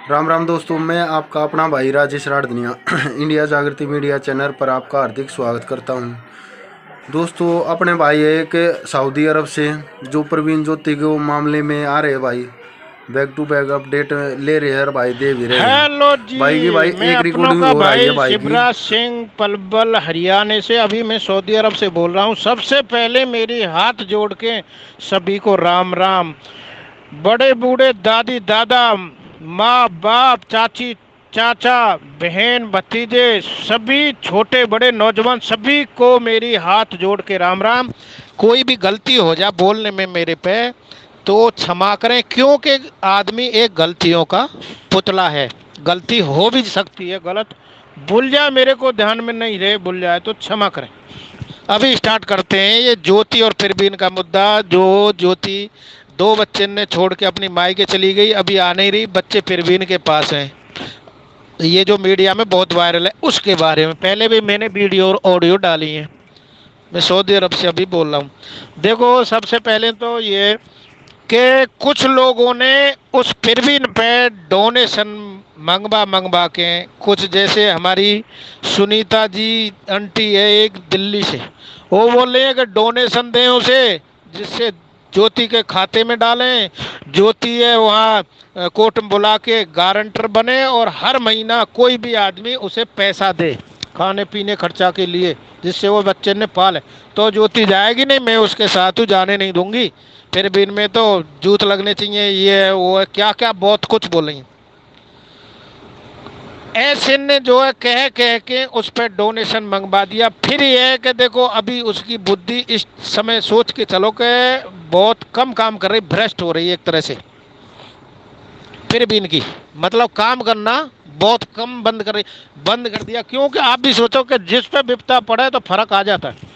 राम राम दोस्तों, मैं आपका अपना भाई राजेश राठनिया इंडिया जागृति मीडिया चैनल पर आपका हार्दिक स्वागत करता हूं। दोस्तों, अपने भाई है एक सऊदी अरब से जो प्रवीण ज्योति के मामले में आ रहे हैं भाई, बैक टू बैक अपडेट ले रहे हैं भाई, दे भी रहे हैं हेलो जी। भाई की। भाई मैं एक अपनों रिकॉर्डिंग का और आई है भाई भाई की। शिवराज सिंह पलवल हरियाणा से। अभी मैं सऊदी अरब से बोल रहा हूँ। सबसे पहले मेरी हाथ जोड़ के सभी को राम राम। बड़े बूढ़े, दादी दादा, माँ बाप, चाची चाचा, बहन भतीजे, सभी छोटे बड़े नौजवान, सभी को मेरी हाथ जोड़ के राम राम। कोई भी गलती हो जाए बोलने में मेरे पे तो क्षमा करें, क्योंकि आदमी एक गलतियों का पुतला है। गलती हो भी सकती है, गलत भूल जाए, मेरे को ध्यान में नहीं रहे, भूल जाए तो क्षमा करें। अभी स्टार्ट करते हैं ये ज्योति और फिरबीन का मुद्दा। जो ज्योति दो बच्चे ने छोड़ के अपनी माई के चली गई, अभी आ नहीं रही, बच्चे फिरबीन के पास हैं। ये जो मीडिया में बहुत वायरल है, उसके बारे में पहले भी मैंने वीडियो और ऑडियो डाली है। मैं सऊदी अरब से अभी बोल रहा हूँ। देखो, सबसे पहले तो ये कि कुछ लोगों ने उस फिरबीन पे डोनेशन मंगवा मंगवा के, कुछ जैसे हमारी सुनीता जी आंटी है एक दिल्ली से, वो बोल रहे हैं कि डोनेशन दें उसे, जिससे ज्योति के खाते में डालें। ज्योति है वहाँ कोर्ट में बुला के गारंटर बने और हर महीना कोई भी आदमी उसे पैसा दे खाने पीने खर्चा के लिए, जिससे वो बच्चे ने पाले। तो ज्योति जाएगी नहीं, मैं उसके साथ ही जाने नहीं दूंगी। फिर भी इनमें तो जूत लगने चाहिए, ये है वो है, क्या क्या बहुत कुछ बोलेंगे। ऐसे ने जो है कह कह के उस पर डोनेशन मंगवा दिया। फिर ये है कि देखो, अभी उसकी बुद्धि इस समय सोच के चलो कि बहुत कम काम कर रही, भ्रष्ट हो रही है एक तरह से। फिर भी इनकी मतलब काम करना बहुत कम बंद कर दिया। क्योंकि आप भी सोचो कि जिस पे विपदा पड़े तो फर्क आ जाता है।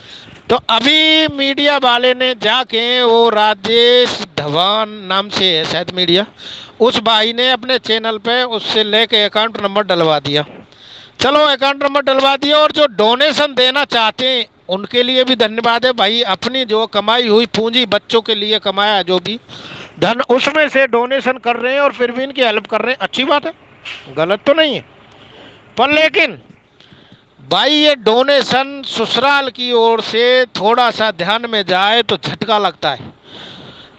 तो अभी मीडिया वाले ने जाके, वो राजेश धवन नाम से है शायद मीडिया, उस भाई ने अपने चैनल पे उससे लेके अकाउंट नंबर डलवा दिया। चलो, अकाउंट नंबर डलवा दिया। और जो डोनेशन देना चाहते हैं उनके लिए भी धन्यवाद है भाई। अपनी जो कमाई हुई पूंजी, बच्चों के लिए कमाया जो भी धन, उसमें से डोनेशन कर रहे हैं और फिर भी इनकी हेल्प कर रहे हैं, अच्छी बात है, गलत तो नहीं है। पर लेकिन भाई, ये डोनेशन ससुराल की ओर से थोड़ा सा ध्यान में जाए तो झटका लगता है।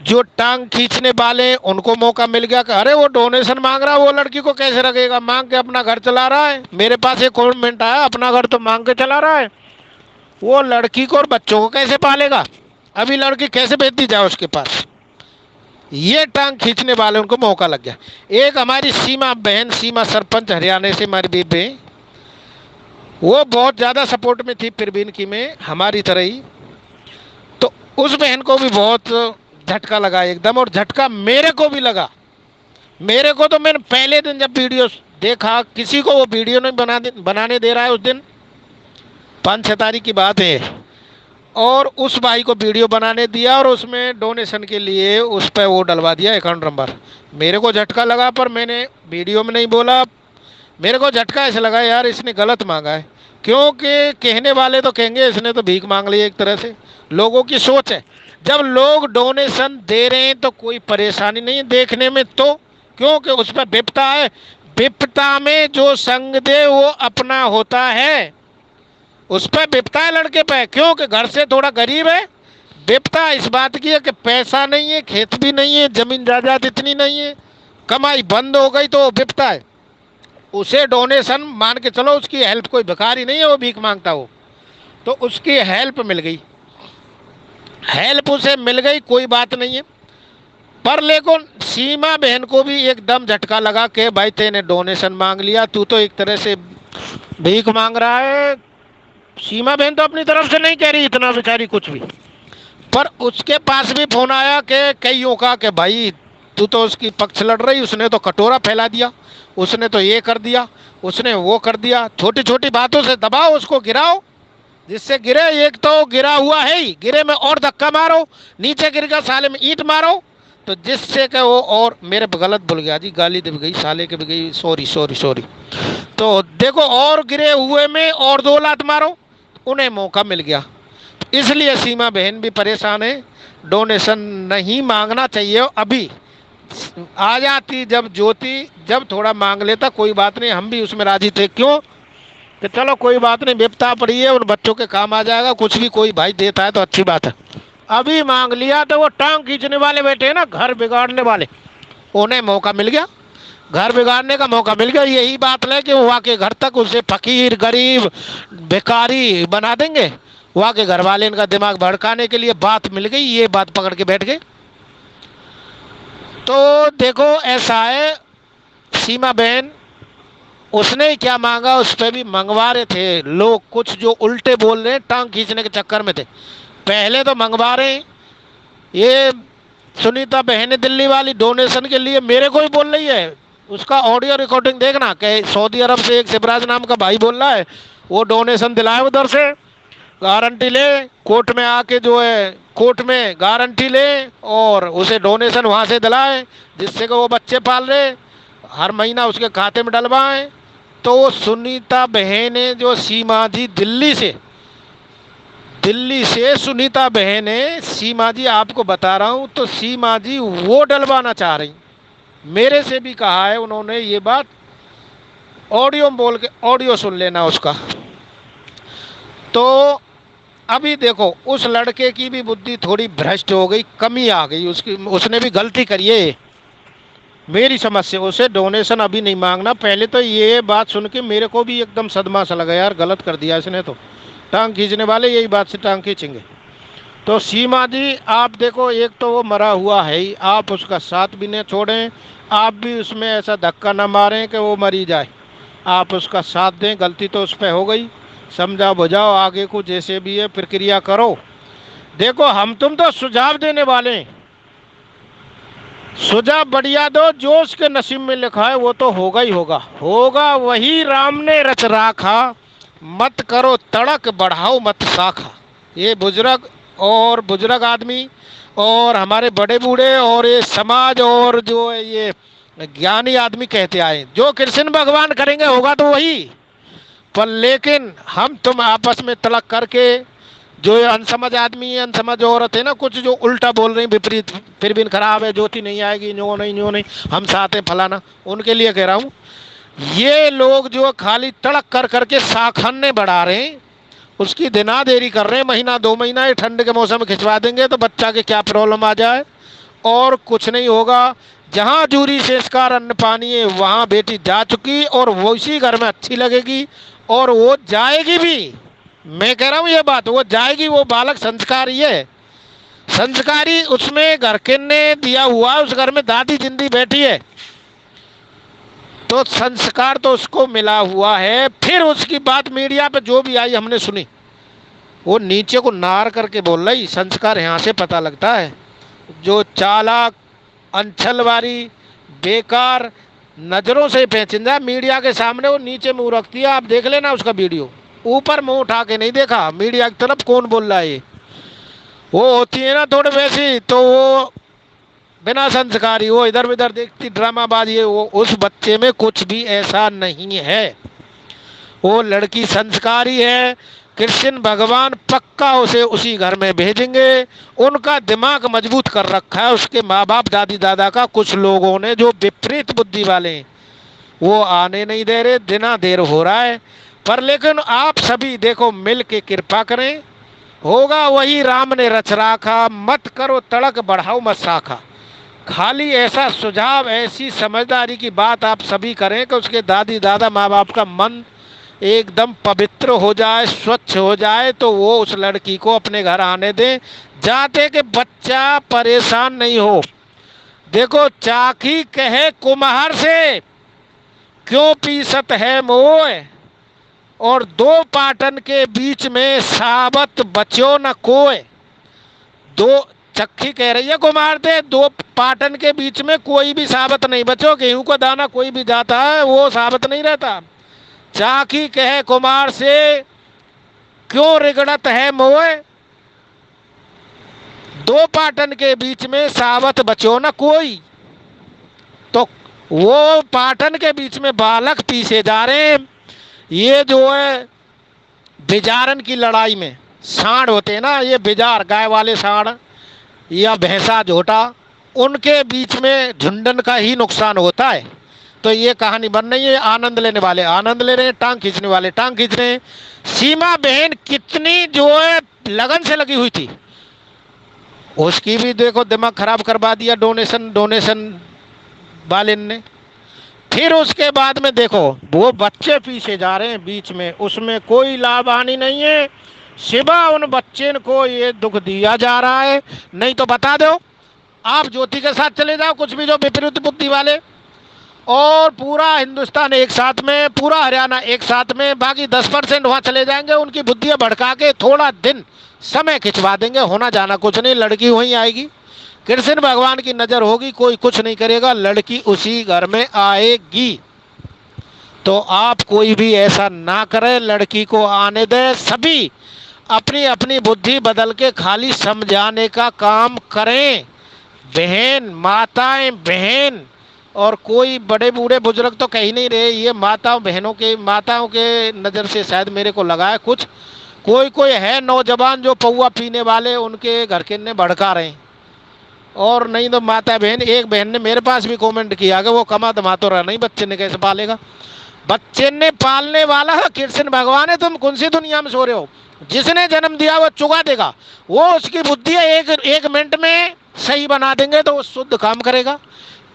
जो टांग खींचने वाले हैं उनको मौका मिल गया कि अरे वो डोनेशन मांग रहा है, वो लड़की को कैसे रखेगा, मांग के अपना घर चला रहा है। मेरे पास एक कमेंट आया, अपना घर तो मांग के चला रहा है, वो लड़की को और बच्चों को कैसे पालेगा, अभी लड़की कैसे भेजती जाए उसके पास। ये टांग खींचने वाले उनको मौका लग गया। एक हमारी सीमा बहन, सीमा सरपंच हरियाणा से, हमारी बीबी, वो बहुत ज़्यादा सपोर्ट में थी फिरबीन की, में हमारी तरह ही। तो उस बहन को भी बहुत झटका लगा एकदम, और झटका मेरे को भी लगा। मेरे को तो, मैंने पहले दिन जब वीडियो देखा, किसी को वो वीडियो नहीं बनाने दे रहा है उस दिन, 5-6 तारीख की बात है, और उस भाई को वीडियो बनाने दिया और उसमें डोनेशन के लिए उस पर वो डलवा दिया अकाउंट नंबर। मेरे को झटका लगा, पर मैंने वीडियो में नहीं बोला। मेरे को झटका ऐसे लगा, यार इसने गलत मांगा है। क्योंकि कहने वाले तो कहेंगे इसने तो भीख मांग ली, एक तरह से लोगों की सोच है। जब लोग डोनेशन दे रहे हैं तो कोई परेशानी नहीं है देखने में, तो क्योंकि उस पर विपता है। विपता में जो संग दे वो अपना होता है। उस पर विपता है लड़के पे, क्योंकि घर से थोड़ा गरीब है। विपता इस बात की है कि पैसा नहीं है, खेत भी नहीं है, जमीन जायदाद इतनी नहीं है, कमाई बंद हो गई, तो विपता है। उसे डोनेशन मान के चलो, उसकी हेल्प, कोई भिखारी नहीं है वो भीख मांगता हो, तो उसकी हेल्प मिल गई, हेल्प उसे मिल गई, कोई बात नहीं है। पर लेकिन सीमा बहन को भी एकदम झटका लगा कि भाई तेने डोनेशन मांग लिया, तू तो एक तरह से भीख मांग रहा है। सीमा बहन तो अपनी तरफ से नहीं कह रही इतना बेचारी कुछ भी, पर उसके पास भी फोन आया कि कईयों का कि भाई तू तो उसकी पक्ष लड़ रही, उसने तो कटोरा फैला दिया, उसने तो ये कर दिया, उसने वो कर दिया। छोटी छोटी बातों से दबाओ उसको, गिराओ, जिससे गिरे। एक तो गिरा हुआ है ही, गिरे में और धक्का मारो, नीचे गिर गया साले में ईंट मारो, तो जिससे कि वो, और मेरे गलत भूल गया जी, गाली दे भी गई, साले के भी गई, सॉरी सॉरी सॉरी। तो देखो, और गिरे हुए में और 2 लात मारो, उन्हें मौका मिल गया। इसलिए सीमा बहन भी परेशान है। डोनेशन नहीं मांगना चाहिए अभी, आ जाती जब ज्योति, जब थोड़ा मांग लेता कोई बात नहीं, हम भी उसमें राजी थे। क्यों कि चलो कोई बात नहीं, विपता पड़ी है, उन बच्चों के काम आ जाएगा, कुछ भी कोई भाई देता है तो अच्छी बात है। अभी मांग लिया तो वो टांग खींचने वाले बैठे हैं ना, घर बिगाड़ने वाले, उन्हें मौका मिल गया, घर बिगाड़ने का मौका मिल गया। यही बात है कि वहाँ के घर तक उसे फकीर, गरीब, भिखारी बना देंगे। वहाँ के घर वाले इनका दिमाग भड़काने के लिए बात मिल गई, ये बात पकड़ के बैठ गए। तो देखो ऐसा है, सीमा बहन उसने क्या मांगा उस पर भी मंगवा रहे थे लोग, कुछ जो उल्टे बोल रहे हैं टांग खींचने के चक्कर में थे। पहले तो मंगवा रहे हैं, ये सुनीता बहन दिल्ली वाली डोनेशन के लिए मेरे को ही बोल रही है, उसका ऑडियो रिकॉर्डिंग देखना कि सऊदी अरब से एक शिवराज नाम का भाई बोल रहा है वो डोनेशन दिलाए, उधर से गारंटी ले, कोर्ट में आके जो है कोर्ट में गारंटी ले और उसे डोनेशन वहाँ से दिलाए, जिससे कि वो बच्चे पाल रहे, हर महीना उसके खाते में डलवाएं। तो सुनीता बहने जो सीमा जी दिल्ली से सुनीता बहने, सीमा जी आपको बता रहा हूँ, तो सीमा जी वो डलवाना चाह रही, मेरे से भी कहा है उन्होंने ये बात, ऑडियो में बोल के, ऑडियो सुन लेना उसका। तो अभी देखो उस लड़के की भी बुद्धि थोड़ी भ्रष्ट हो गई, कमी आ गई उसकी, उसने भी गलती करी है। मेरी समझ से उसे डोनेशन अभी नहीं मांगना। पहले तो ये बात सुन के मेरे को भी एकदम सदमा सा लगा, यार गलत कर दिया इसने, तो टांग खींचने वाले यही बात से टांग खींचेंगे। तो सीमा जी आप देखो, एक तो वो मरा हुआ है ही, आप उसका साथ भी न छोड़ें, आप भी उसमें ऐसा धक्का ना मारें कि वो मरी जाए, आप उसका साथ दें। गलती तो उस पर हो गई, समझा बुझाओ, आगे को जैसे भी है प्रक्रिया करो। देखो हम तुम तो सुझाव देने वाले हैं, सुझाव बढ़िया दो, जो उसके नसीब में लिखा है वो तो होगा ही होगा, होगा वही राम ने रच राखा, मत करो तड़क बढ़ाओ मत शाखा। ये बुजुर्ग आदमी और हमारे बड़े बूढ़े और ये समाज और जो है ये ज्ञानी आदमी कहते आए, जो कृष्ण भगवान करेंगे होगा तो वही। पर लेकिन हम तुम आपस में तलक करके, जो ये अनसमझ आदमी है, अनसमझ औरत है ना, कुछ जो उल्टा बोल रही विपरीत, फिर भी खराब है, ज्योति नहीं आएगी, न्यो नहीं हम साथ हैं फलाना, उनके लिए कह रहा हूँ। ये लोग जो खाली तड़क कर करके साखन्ने बढ़ा रहे हैं, उसकी दिना देरी कर रहे हैं, महीना 2 महीना ये ठंड के मौसम में खिंचवा देंगे तो बच्चा के क्या प्रॉब्लम आ जाए, और कुछ नहीं होगा। जहाँ जूरी संस्कार अन्न पानी है वहाँ बेटी जा चुकी, और वो इसी घर में अच्छी लगेगी और वो जाएगी भी। मैं कह रहा हूँ ये बात, वो जाएगी, वो बालक संस्कारी है, संस्कारी उसमें घर के ने दिया हुआ, उस घर में दादी जिंदी बैठी है, तो संस्कार तो उसको मिला हुआ है। फिर उसकी बात मीडिया पे जो भी आई हमने सुनी, वो नीचे को नार करके बोल रही, संस्कार यहाँ से पता लगता है। जो चालाक अंचलवारी बेकार नजरों से पहचान जाए, मीडिया के सामने वो नीचे मुंह रखती है, आप देख लेना उसका वीडियो, ऊपर मुंह उठा के नहीं देखा मीडिया की तरफ कौन बोल रहा है। वो होती है ना थोड़े वैसी, तो वो बिना संस्कारी, वो इधर उधर देखती ड्रामाबाजी है, वो उस बच्चे में कुछ भी ऐसा नहीं है, वो लड़की संस्कारी है। कृष्ण भगवान पक्का उसे उसी घर में भेजेंगे, उनका दिमाग मजबूत कर रखा है उसके माँ बाप दादी दादा का। कुछ लोगों ने जो विपरीत बुद्धि वाले हैं वो आने नहीं दे रहे, दिना देर हो रहा है। पर लेकिन आप सभी देखो मिल के कृपा करें, होगा वही राम ने रच राखा, मत करो तड़क बढ़ाओ मत शाखा। खाली ऐसा सुझाव, ऐसी समझदारी की बात आप सभी करें कि उसके दादी दादा माँ बाप का मन एकदम पवित्र हो जाए, स्वच्छ हो जाए, तो वो उस लड़की को अपने घर आने दें, जाते कि बच्चा परेशान नहीं हो। देखो चाकी कहे कुम्हार से, क्यों पीसत है मोह, और 2 पाटन के बीच में साबत बच्यो न कोय। दो चक्की कह रही है कुम्हार से, 2 पाटन के बीच में कोई भी साबत नहीं बचो, गेहूं का दाना कोई भी जाता है वो साबत नहीं रहता। चाकी कहे कुमार से, क्यों रिगड़त है मोह, 2 पाटन के बीच में सावत बचो न कोई। तो वो पाटन के बीच में बालक पीछे जा रहे हैं। ये जो है बिजारन की लड़ाई में सांड होते हैं ना, ये बिजार गाय वाले सांड या भैंसा झोटा, उनके बीच में झुंडन का ही नुकसान होता है। तो ये कहानी बन रही है, आनंद लेने वाले आनंद ले रहे हैं, टांग खींचने वाले टांग खींच रहे हैं। सीमा बहन कितनी जो है लगन से लगी हुई थी, उसकी भी देखो दिमाग खराब करवा दिया डोनेशन डोनेशन वाले ने। फिर उसके बाद में देखो वो बच्चे पीछे जा रहे हैं बीच में, उसमें कोई लाभ हानि नहीं है, सिवा उन बच्चे को ये दुख दिया जा रहा है। नहीं तो बता दो आप ज्योति के साथ चले जाओ, कुछ भी जो विपरीत बुद्धि वाले, और पूरा हिंदुस्तान एक साथ में, पूरा हरियाणा एक साथ में, बाकी 10% वहां चले जाएंगे, उनकी बुद्धियां भड़का के थोड़ा दिन समय खिंचवा देंगे, होना जाना कुछ नहीं, लड़की वहीं आएगी, कृष्ण भगवान की नजर होगी, कोई कुछ नहीं करेगा, लड़की उसी घर में आएगी। तो आप कोई भी ऐसा ना करें, लड़की को आने दे, सभी अपनी अपनी बुद्धि बदल के खाली समझाने का काम करें। बहन माताएं बहन, और कोई बड़े बूढ़े बुजुर्ग तो कह ही नहीं रहे, ये माताओं बहनों के माताओं के नज़र से शायद मेरे को लगा है कुछ, कोई कोई है नौजवान जो पौआ पीने वाले, उनके घर के ने भड़का रहे हैं। और नहीं तो माता बहन, एक बहन ने मेरे पास भी कमेंट किया कि वो कमा दमा तो रहा नहीं, बच्चे ने कैसे पालेगा, बच्चे ने पालने वाला कृष्ण भगवान है, तुम कौन सी दुनिया में सो रहे हो। जिसने जन्म दिया वो चुका देगा, वो उसकी बुद्धि एक मिनट में सही बना देंगे तो वो शुद्ध काम करेगा।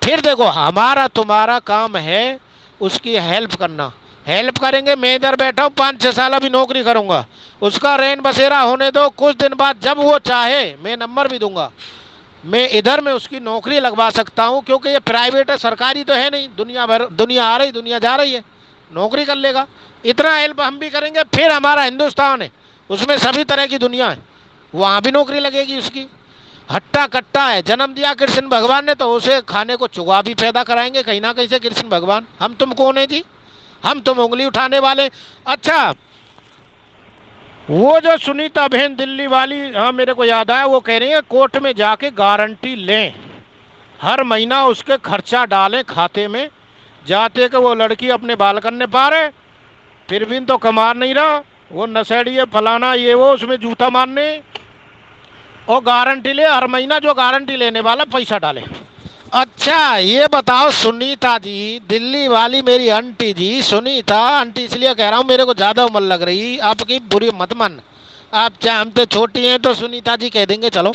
फिर देखो हमारा तुम्हारा काम है उसकी हेल्प करना, हेल्प करेंगे। मैं इधर बैठा हूँ 5-6 साल अभी नौकरी करूंगा, उसका रैन बसेरा होने दो, कुछ दिन बाद जब वो चाहे मैं नंबर भी दूंगा, मैं इधर में उसकी नौकरी लगवा सकता हूँ, क्योंकि ये प्राइवेट है, सरकारी तो है नहीं। दुनिया आ रही दुनिया जा रही है, नौकरी कर लेगा। इतना हेल्प हम भी करेंगे। फिर हमारा हिंदुस्तान है, उसमें सभी तरह की दुनिया है, वहाँ भी नौकरी लगेगी उसकी। हट्टा कट्टा है, जन्म दिया कृष्ण भगवान ने तो उसे खाने को चुगा भी पैदा कराएंगे कहीं ना कहीं से कृष्ण भगवान। हम तुम कौन है जी, हम तुम उंगली उठाने वाले। अच्छा, वो जो सुनीता बहन दिल्ली वाली, हाँ मेरे को याद आया, वो कह रही है कोर्ट में जाके गारंटी लें, हर महीना उसके खर्चा डालें खाते में, जाते कि वो लड़की अपने बाल करने पा रहे, फिर भी तो कमा नहीं रहा, वो नशेड़ी है फलाना ये वो, उसमें जूता मारने, और गारंटी ले, हर महीना जो गारंटी लेने वाला पैसा डाले। अच्छा ये बताओ सुनीता जी, दिल्ली वाली मेरी आंटी जी, सुनीता आंटी इसलिए कह रहा हूँ, मेरे को ज़्यादा उम्र लग रही, आपकी बुरी मत मन, आप चाहे हम तो छोटी हैं तो सुनीता जी कह देंगे चलो।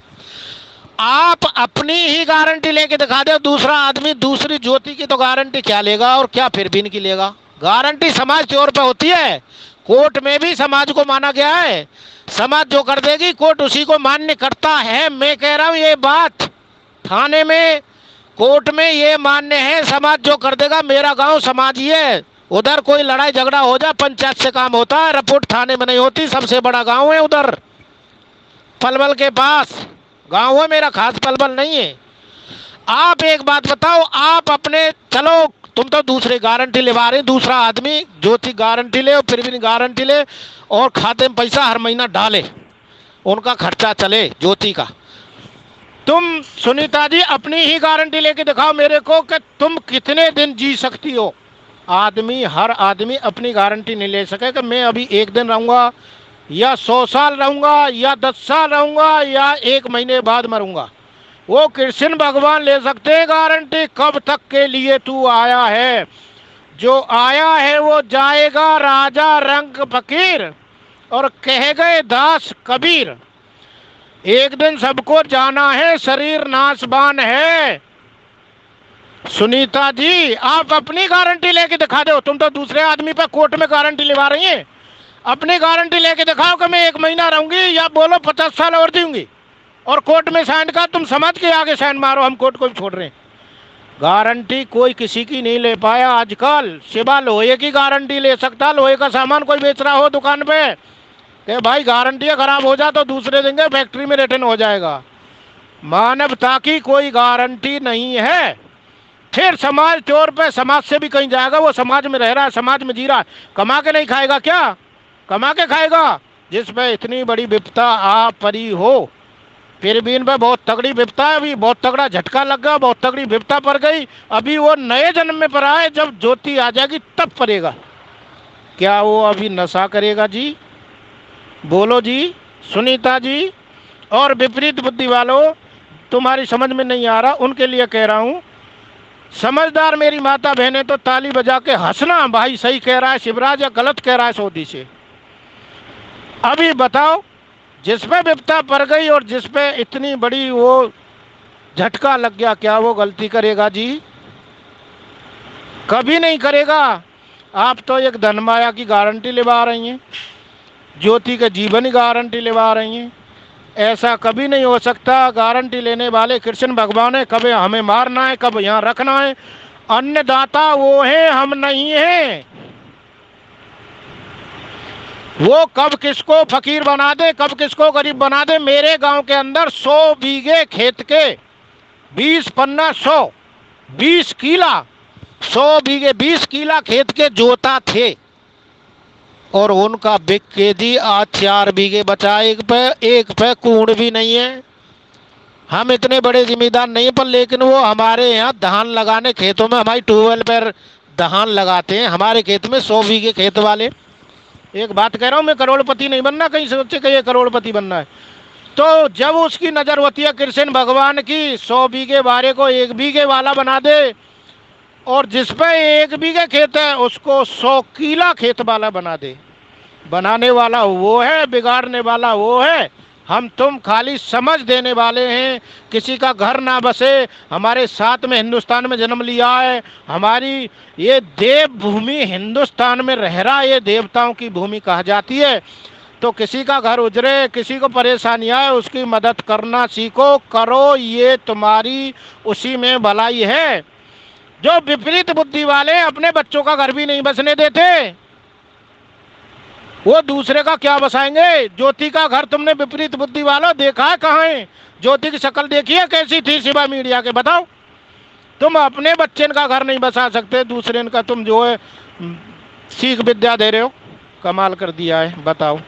आप अपनी ही गारंटी लेके दिखा दो, दूसरा आदमी दूसरी ज्योति की तो गारंटी क्या लेगा, और क्या फिर भी इनकी लेगा। गारंटी समाज के तौर पर होती है, कोर्ट में भी समाज को माना गया है, समाज जो कर देगी कोर्ट उसी को मान्य करता है। मैं कह रहा हूँ ये बात थाने में कोर्ट में ये मान्य है, समाज जो कर देगा। मेरा गांव समाज ही है, उधर कोई लड़ाई झगड़ा हो जाए पंचायत से काम होता है, रिपोर्ट थाने में नहीं होती। सबसे बड़ा गांव है उधर पलवल के पास गांव है मेरा, खास पलवल नहीं है। आप एक बात बताओ, आप अपने चलो तुम तो दूसरे गारंटी लेवा रहे, दूसरा आदमी ज्योति गारंटी ले और फिर भी गारंटी ले और खाते में पैसा हर महीना डाले, उनका खर्चा चले ज्योति का। तुम सुनीता जी अपनी ही गारंटी लेके दिखाओ मेरे को कि तुम कितने दिन जी सकती हो। हर आदमी अपनी गारंटी नहीं ले सके कि मैं अभी 1 दिन रहूंगा या 100 साल रहूंगा या 10 साल रहूंगा या 1 महीने बाद मरूंगा। वो कृष्ण भगवान ले सकते हैं गारंटी, कब तक के लिए तू आया है, जो आया है वो जाएगा राजा रंग फकीर, और कह गए दास कबीर, एक दिन सबको जाना है, शरीर नाशवान है। सुनीता जी आप अपनी गारंटी लेके दिखा दो, तुम तो दूसरे आदमी पर कोर्ट में गारंटी लेवा रही हैं, अपनी गारंटी लेके दिखाओ कि मैं 1 महीना रहूंगी या बोलो 50 साल और दूंगी, और कोर्ट में साइन का तुम समझ के आगे साइन मारो, हम कोर्ट को भी छोड़ रहे हैं। गारंटी कोई किसी की नहीं ले पाया आजकल, सिवा लोहे की गारंटी ले सकता, लोहे का सामान कोई बेच रहा हो दुकान पे कि भाई गारंटी खराब हो जाए तो दूसरे दिन फैक्ट्री में रिटर्न हो जाएगा। मानवता की कोई गारंटी नहीं है। फिर समाज तौर पे समाज से भी कहीं जाएगा, वो समाज में रह रहा है, समाज में जी रहा है, कमा के नहीं खाएगा क्या, कमा के खाएगा। जिसमें इतनी बड़ी विपदा आ पड़ी हो, फिर भी इन पर बहुत तगड़ी विपदा है, अभी बहुत तगड़ा झटका लग गया, बहुत तगड़ी विपदा पड़ गई। अभी वो नए जन्म में पड़ा है, जब ज्योति आ जाएगी तब पड़ेगा। क्या वो अभी नशा करेगा जी, बोलो जी सुनीता जी और विपरीत बुद्धि वालों। तुम्हारी समझ में नहीं आ रहा, उनके लिए कह रहा हूं। समझदार मेरी माता बहनें तो ताली बजा के हंसना, भाई सही कह रहा है शिवराज या गलत कह रहा है सऊदी से। अभी बताओ, जिसपे विपदा पड़ गई और जिसपे इतनी बड़ी वो झटका लग गया, क्या वो गलती करेगा जी? कभी नहीं करेगा। आप तो एक धनमाया की गारंटी लेवा रही हैं, ज्योति के जीवन की गारंटी लेवा रही हैं। ऐसा कभी नहीं हो सकता। गारंटी लेने वाले कृष्ण भगवान है, कब हमें मारना है, कब यहाँ रखना है। अन्नदाता वो है, हम नहीं हैं। वो कब किसको फकीर बना दे, कब किसको गरीब बना दे। मेरे गांव के अंदर 100 बीघे खेत के 20 पन्ना 100 20 किला 100 बीघे 20 किला खेत के जोता थे और उनका बिक के दी। आज 4 बीघे बचा, एक पे कूड़ भी नहीं है। हम इतने बड़े जिम्मेदार नहीं, पर लेकिन वो हमारे यहाँ धान लगाने खेतों में, हमारी ट्यूबवेल पर धान लगाते हैं हमारे खेत में। 100 बीघे खेत वाले, एक बात कह रहा हूँ, मैं करोड़पति नहीं बनना, कहीं सोचे कि ये करोड़पति बनना है। तो जब उसकी नजर होती है कृष्ण भगवान की, 100 बीघे वाले को 1 बीघे वाला बना दे, और जिस पे 1 बीघे खेत है उसको 100 किला खेत वाला बना दे। बनाने वाला वो है, बिगाड़ने वाला वो है। हम तुम खाली समझ देने वाले हैं। किसी का घर ना बसे, हमारे साथ में हिंदुस्तान में जन्म लिया है। हमारी ये देव भूमि हिंदुस्तान में रह रहा, ये देवताओं की भूमि कहा जाती है। तो किसी का घर उजरे, किसी को परेशानी आए, उसकी मदद करना सीखो, करो, ये तुम्हारी उसी में भलाई है। जो विपरीत बुद्धि वाले अपने बच्चों का घर भी नहीं बसने देते, वो दूसरे का क्या बसाएंगे। ज्योति का घर तुमने विपरीत बुद्धि वालों देखा है कहाँ है? ज्योति की शक्ल देखी है कैसी थी सिवा मीडिया के? बताओ। तुम अपने बच्चे का घर नहीं बसा सकते, दूसरे का तुम जो है सीख विद्या दे रहे हो। कमाल कर दिया है। बताओ,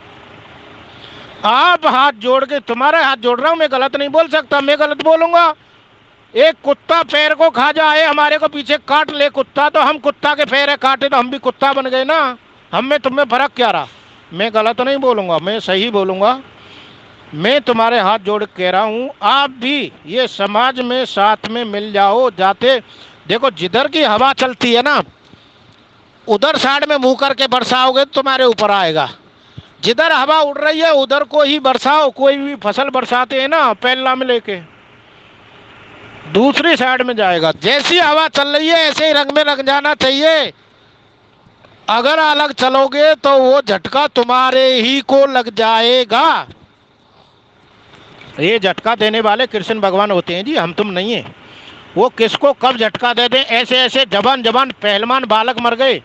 आप हाथ जोड़ के, तुम्हारे हाथ जोड़ रहा हूं, मैं गलत नहीं बोल सकता। मैं गलत बोलूंगा? एक कुत्ता पैर को खा जाए, हमारे को पीछे काट ले कुत्ता, तो हम कुत्ता के पैर काटे तो हम भी कुत्ता बन गए ना। हम में तुम्हें फर्क क्या रहा? मैं गलत नहीं बोलूंगा, मैं सही बोलूंगा। मैं तुम्हारे हाथ जोड़ कह रहा हूं, आप भी ये समाज में साथ में मिल जाओ। जाते देखो, जिधर की हवा चलती है ना, उधर साइड में मुंह करके बरसाओगे तो तुम्हारे ऊपर आएगा। जिधर हवा उड़ रही है उधर को ही बरसाओ। कोई भी फसल बरसाते हैं ना, पहला में लेके दूसरी साइड में जाएगा। जैसी हवा चल रही है ऐसे ही रंग में रंग जाना चाहिए। अगर अलग चलोगे तो वो झटका तुम्हारे ही को लग जाएगा। ये झटका देने वाले कृष्ण भगवान होते हैं जी, हम तुम नहीं है। वो किसको कब झटका दे दें। ऐसे ऐसे जवान जवान पहलवान बालक मर गए,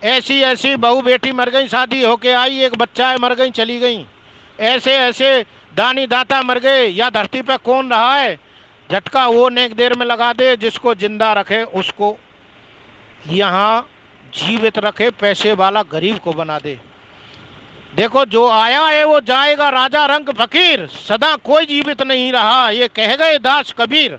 ऐसी ऐसी बहू बेटी मर गई, शादी होके आई, एक बच्चा है, मर गई, चली गई। ऐसे ऐसे दानी दाता मर गए। या धरती पे कौन रहा है? झटका वो नेक देर में लगा दे, जिसको जिंदा रखे उसको यहाँ जीवित रखे, पैसे वाला गरीब को बना दे। देखो, जो आया है वो जाएगा, राजा रंग फकीर, सदा कोई जीवित नहीं रहा, ये कह गए दास कबीर।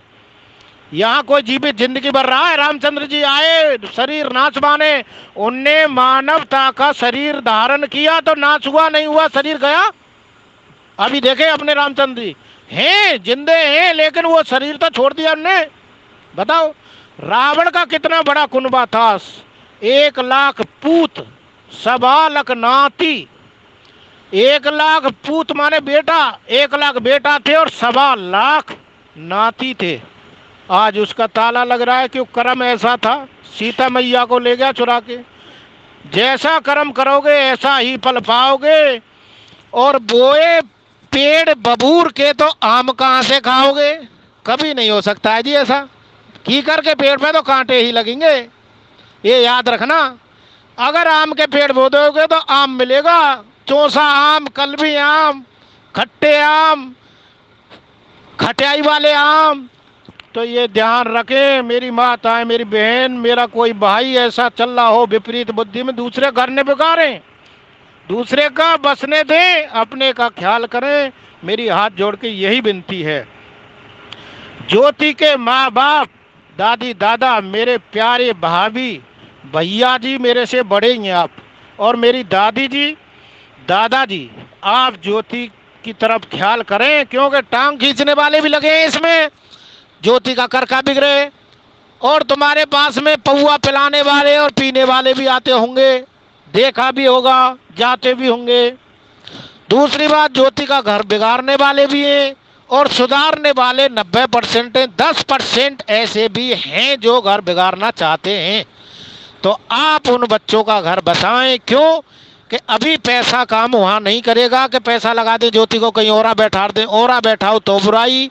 यहाँ कोई जीवित जिंदगी भर रहा है। रामचंद्र जी आए, शरीर नाश माने, उनने मानवता का शरीर धारण किया तो नाश हुआ, नहीं हुआ, शरीर गया। अभी देखे अपने रामचंद्र जी हैं, जिंदे हैं, लेकिन वो शरीर तो छोड़ दिया उनने। बताओ, रावण का कितना बड़ा कुनबा था। 1 लाख पूत, 1.25 लाख नाती। 1 लाख पूत माने बेटा, 1 लाख बेटा थे और 1.25 लाख नाती थे। आज उसका ताला लग रहा है कि कर्म ऐसा था, सीता मैया को ले गया चुरा के। जैसा कर्म करोगे ऐसा ही फल पाओगे। और बोए पेड़ बबूर के तो आम कहाँ से खाओगे? कभी नहीं हो सकता है जी ऐसा। की करके पेड़ पे तो कांटे ही लगेंगे, ये याद रखना। अगर आम के पेड़ बो दोगे तो आम मिलेगा, चौसा आम, कलमी आम, खट्टे आम, खटाई वाले आम। तो ये ध्यान रखें मेरी माताएं, मेरी बहन, मेरा कोई भाई ऐसा चल रहा हो विपरीत बुद्धि में, दूसरे घर ने बिगाड़े, दूसरे का बसने दें, अपने का ख्याल करें। मेरी हाथ जोड़ के यही विनती है। ज्योति के माँ बाप, दादी दादा, मेरे प्यारे भाभी भैया जी, मेरे से बड़े ही हैं आप, और मेरी दादी जी दादाजी, आप ज्योति की तरफ ख्याल करें, क्योंकि टांग खींचने वाले भी लगे हैं इसमें, ज्योति का करका बिगड़े, और तुम्हारे पास में पौआ पिलाने वाले और पीने वाले भी आते होंगे, देखा भी होगा, जाते भी होंगे। दूसरी बात, ज्योति का घर बिगाड़ने वाले भी हैं और सुधारने वाले 90% हैं, 10% ऐसे भी हैं जो घर बिगाड़ना चाहते हैं। तो आप उन बच्चों का घर बसाएं। क्यों कि अभी पैसा काम वहां नहीं करेगा कि पैसा लगा दे ज्योति को कहीं और बैठा दे, और बैठाओ तो बुराई,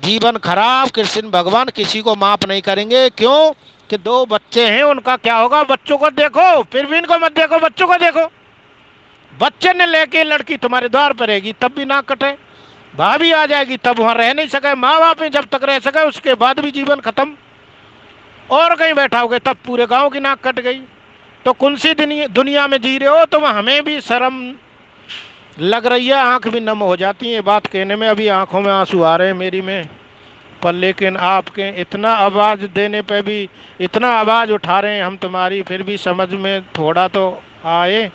जीवन खराब। कृष्ण भगवान किसी को माफ नहीं करेंगे। क्यों कि 2 बच्चे हैं, उनका क्या होगा? बच्चों को देखो, प्रवीण को मत देखो, बच्चों को देखो। बच्चे ने लेके लड़की तुम्हारे द्वार पर रहेगी तब भी नाक कटे, भाभी आ जाएगी तब वहां रह नहीं सके, माँ बाप में जब तक रह सके उसके बाद भी जीवन खत्म, और कहीं बैठाओगे तब पूरे गांव की नाक कट गई। तो कौन सी दुनिया में जी रहे हो तुम? हमें भी शर्म लग रही है, आंख भी नम हो जाती है बात कहने में, अभी आंखों में आंसू आ रहे हैं मेरी में। पर लेकिन आपके इतना आवाज देने पे भी, इतना आवाज उठा रहे हैं हम तुम्हारी, फिर भी समझ में थोड़ा तो आए।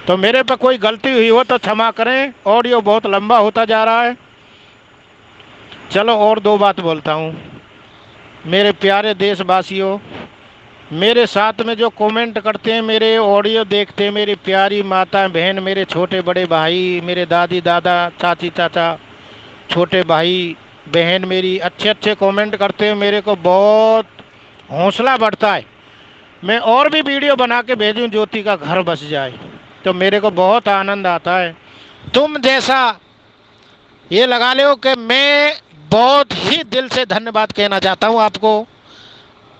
तो मेरे पे कोई गलती हुई हो तो क्षमा करें, ऑडियो बहुत लंबा होता जा रहा है। चलो और 2 बात बोलता हूँ। मेरे प्यारे देशवासियों, मेरे साथ में जो कमेंट करते हैं, मेरे ऑडियो देखते हैं, मेरी प्यारी माता बहन, मेरे छोटे बड़े भाई, मेरे दादी दादा, चाची चाचा, छोटे भाई बहन मेरी अच्छे अच्छे कमेंट करते हैं, मेरे को बहुत हौसला बढ़ता है। मैं और भी वीडियो बना के भेजूं, ज्योति का घर बस जाए, तो मेरे को बहुत आनंद आता है। तुम जैसा ये लगा लो कि मैं बहुत ही दिल से धन्यवाद कहना चाहता हूँ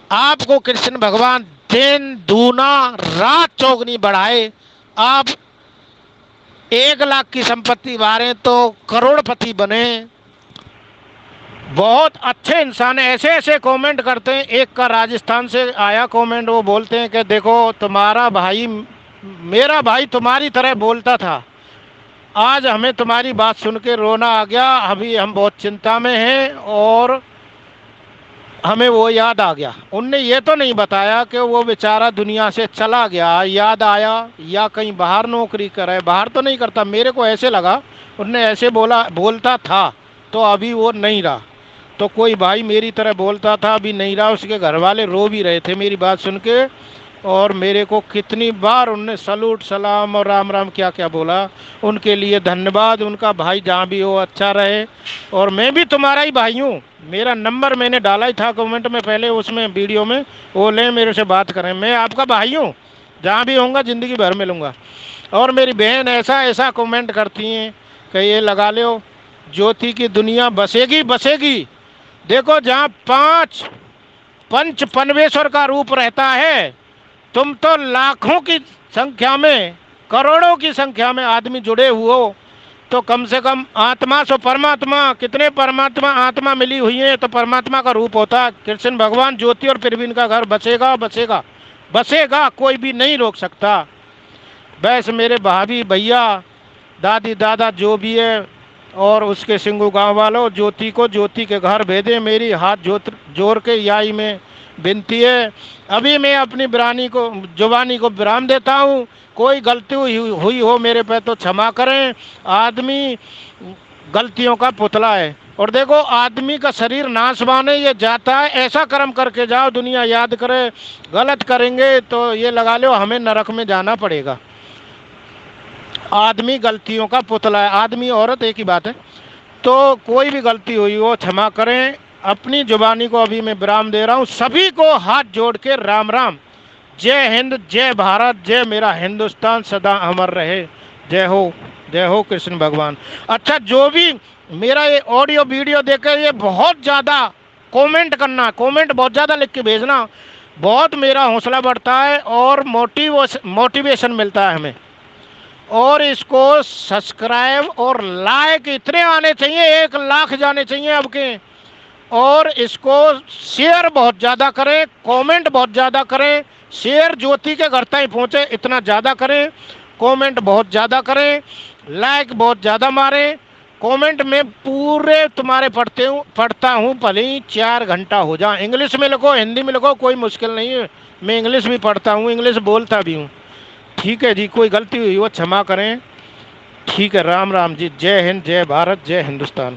आपको कृष्ण भगवान दिन दूना रात चौगनी बढ़ाए। आप 1 लाख की संपत्ति बारे तो करोड़पति बने। बहुत अच्छे इंसान है। ऐसे ऐसे कमेंट करते हैं। एक का राजस्थान से आया कमेंट, वो बोलते हैं कि देखो तुम्हारा भाई, मेरा भाई तुम्हारी तरह बोलता था, आज हमें तुम्हारी बात सुन के रोना आ गया, अभी हम बहुत चिंता में हैं और हमें वो याद आ गया। उनने ये तो नहीं बताया कि वो बेचारा दुनिया से चला गया, याद आया या कहीं बाहर नौकरी करे, बाहर तो नहीं करता। मेरे को ऐसे लगा उनने ऐसे बोलता था तो अभी वो नहीं रहा। तो कोई भाई मेरी तरह बोलता था, अभी नहीं रहा। उसके घर वाले रो भी रहे थे मेरी बात सुन के, और मेरे को कितनी बार उनने सलूट सलाम और राम राम क्या क्या बोला। उनके लिए धन्यवाद। उनका भाई जहाँ भी हो अच्छा रहे। और मैं भी तुम्हारा ही भाई हूँ। मेरा नंबर मैंने डाला ही था कमेंट में पहले, उसमें वीडियो में, वो लें मेरे से बात करें। मैं आपका भाई हूँ, जहाँ भी होऊंगा ज़िंदगी भर मिलूँगा। और मेरी बहन ऐसा ऐसा कमेंट करती हैं कि ये लगा लो ज्योति की दुनिया बसेगी बसेगी। देखो जहाँ 5 पंच परमेश्वर का रूप रहता है, तुम तो लाखों की संख्या में, करोड़ों की संख्या में आदमी जुड़े हुए हो, तो कम से कम आत्मा सो परमात्मा, कितने परमात्मा आत्मा मिली हुई है, तो परमात्मा का रूप होता है कृष्ण भगवान। ज्योति और प्रवीण का घर बसेगा बसेगा बसेगा, कोई भी नहीं रोक सकता। बस मेरे भाभी भैया दादी दादा जो भी है, और उसके सिंगू गांव वालों, ज्योति को ज्योति के घर भेजे। मेरी हाथ जोड़ के याई में विनती है। अभी मैं अपनी जुबानी को विराम देता हूँ। कोई गलती हुई हो मेरे पे तो क्षमा करें। आदमी गलतियों का पुतला है। और देखो आदमी का शरीर नाशवान है, ये जाता है। ऐसा कर्म करके जाओ, दुनिया याद करे। गलत करेंगे तो ये लगा लो हमें नरक में जाना पड़ेगा। आदमी गलतियों का पुतला है, आदमी औरत एक ही बात है। तो कोई भी गलती हुई हो क्षमा करें। अपनी जुबानी को अभी मैं विराम दे रहा हूँ। सभी को हाथ जोड़ के राम राम। जय हिंद, जय भारत, जय मेरा हिंदुस्तान सदा अमर रहे। जय हो कृष्ण भगवान। अच्छा, जो भी मेरा ये ऑडियो वीडियो देकर ये बहुत ज़्यादा कमेंट करना, कमेंट बहुत ज़्यादा लिख के भेजना, बहुत मेरा हौसला बढ़ता है और मोटिवेशन मिलता है हमें। और इसको सब्सक्राइब और लाइक इतने आने चाहिए, 1 लाख जाने चाहिए अब के। और इसको शेयर बहुत ज़्यादा करें, कमेंट बहुत ज़्यादा करें। शेयर ज्योति के घर तक पहुँचे इतना ज़्यादा करें, कमेंट बहुत ज़्यादा करें, लाइक बहुत ज़्यादा मारें। कमेंट में पूरे तुम्हारे पढ़ता हूँ, भले ही 4 घंटा हो जाए। इंग्लिश में लिखो, हिंदी में लिखो, कोई मुश्किल नहीं है। मैं इंग्लिश भी पढ़ता हूँ, इंग्लिश बोलता भी हूँ। ठीक है जी, कोई गलती हुई हो क्षमा करें। ठीक है, राम राम जी, जय हिंद, जय भारत, जय हिंदुस्तान।